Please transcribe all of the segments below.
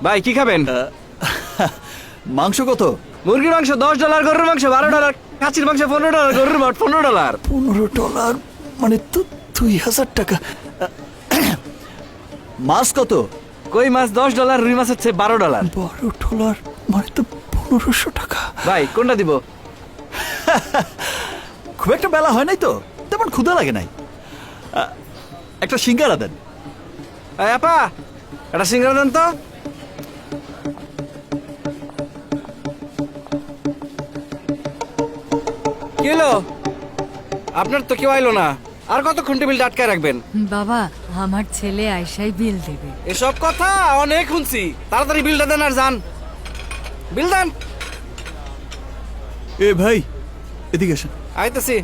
ভাই কি খাবেন? মাংস কত? মুরগির মাংস $10, গরুর মাংস $12, খাসির মাংস $15, গরুর মাংস $15। $15 মানে তো 2000 টাকা। মাছ কত? কই মাছ $10, রুই মাছ হচ্ছে $12। $12 মানে তো 1500 টাকা। ভাই কোনটা দিব? খুব একটা বেলা হয় নাই তো, তেমন ক্ষুধা লাগে নাই। একটা সিঙ্গারা দেন। এই আপা, একটা সিঙ্গারা দেন তো। কি হলো? আপনার তো কেউ আইলো না, আর কতক্ষণ টেবিলটা আটকায় রাখবেন? বাবা, আমার ছেলে আয়সাই বিল দেবে। এসব কথা অনেক শুনছি, তাড়াতাড়ি বিলটা দেন আর যান। বিল দেন। এ ভাই, এদিকে আসেন। আইতেছি।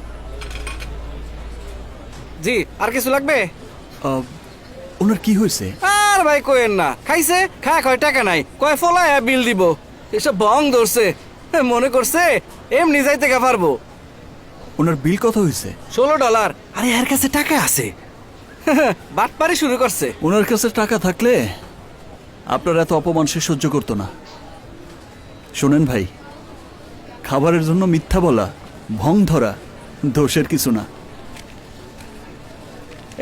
জি, আর কিছু লাগবে? ওনার কি হয়েছে? আর ভাই কোয়েন না, খাইছে খা, কয় টাকা নাই, কয় ফলায় বিল দিব। এসব বং ধরছে, মনে করছে এমনি যাইতে গা পারবো। ওনার বিল কত হয়েছে? $16। আরে এর কাছে টাকা আছে, বাটপারি শুরু করছে। ওনার কাছে টাকা থাকলে আপনার এত অপমান সে সহ্য করতো না। শোনেন ভাই, খাবারের জন্য মিথ্যা বলা, ভং ধরা দোষের কিছু না।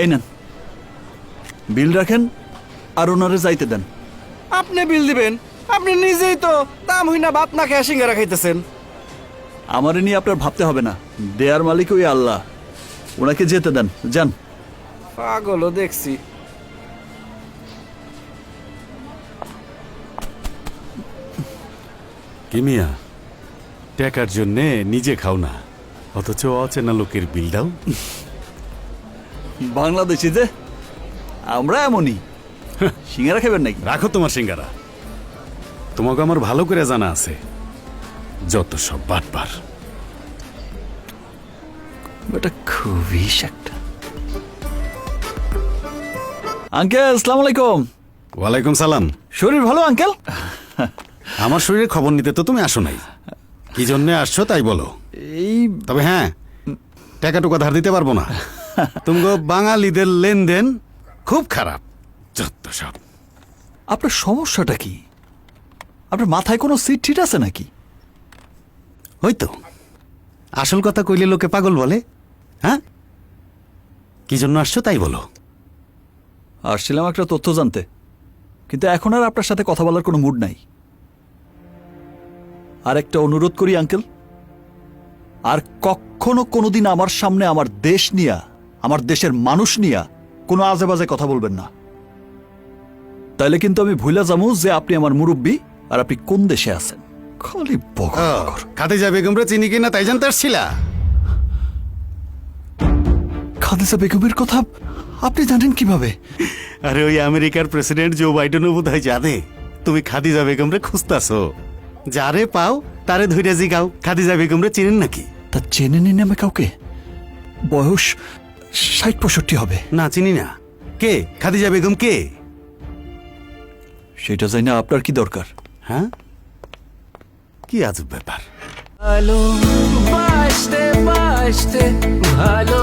এই নেন, বিল রাখেন আর ওনারে যাইতে দেন। আপনি বিল দিবেন? আপনি নিজেই তো দাম হই না ভাত না খেয়ে সিঙ্গারা খাইতেছেন। আমারে নিয়ে আপনার ভাবতে হবে না, দেয়ার মালিক ওই আল্লাহ। ওনাকে যেতে দেন, যান। পাগলও দেখছি। কি মিয়া, টাকার জন্যে নিজে খাও না, অথচ অচেনা লোকের বিল দাও। বাংলাদেশি যে আমরা এমনই। সিঙ্গারা খাবেন নাকি? রাখো তোমার সিঙ্গারা, তোমাকে আমার ভালো করে জানা আছে যত সব বাটপার। এটা খুবই একটা। আঙ্কেল, আসসালামু আলাইকুম। ওয়ালাইকুম সালাম। শরীর ভালো আঙ্কেল? আমার শরীরের খবর নিতে তো তুমি আসো নাই, কি জন্যে আসছো তাই বলো। এই তবে হ্যাঁ, টাকা টুকা ধার দিতে পারবো না। তুমি বাঙালিদের লেনদেন খুব খারাপ, যত সব। আপনার সমস্যাটা কি? আপনার মাথায় কোনো সিট ঠিক আছে নাকি? ওই তো আসল কথা কইলে লোকে পাগল বলে। হ্যাঁ, কি জন্য আসছো তাই বলো। আসছিলাম একটা তথ্য জানতে, কিন্তু এখন আর আপনার সাথে কথা বলার কোনো মুড নাই। আর একটা অনুরোধ করি আঙ্কেল, আর কখনো কোনোদিন আমার সামনে আমার দেশ নিয়া, আমার দেশের মানুষ নিয়া কোনো আজে বাজে কথা বলবেন না। তাইলে কিন্তু আমি ভুলা যাবো যে আপনি আমার মুরব্বী আর আপনি কোন দেশে আছেন। খালি বকর। খাদিজা বেগমরা চিনি কিনা তাই জানতে আসছিলা? খাদিজা বেগমের কথা আপনি জানেন কিভাবে? আরে ওই আমেরিকার প্রেসিডেন্ট জো বাইডেনও বোধ হয় জানে তুমি খাদিজা বেগমরে খুঁজতাছো। যারে পাও তারে ধইরা জিগাও খাদিজা বেগমরে চিনেন নাকি। তা চেনে নিন আমি কাউকে? বয়স ৬০-৬৫ হবে। না চিনি না। কে খাদিজা বেগম? কে? সেটা জানি না, আপনার কি দরকার? হ্যাঁ, কি আজব ব্যাপার। ভালো বাসতে বাসতে ভালো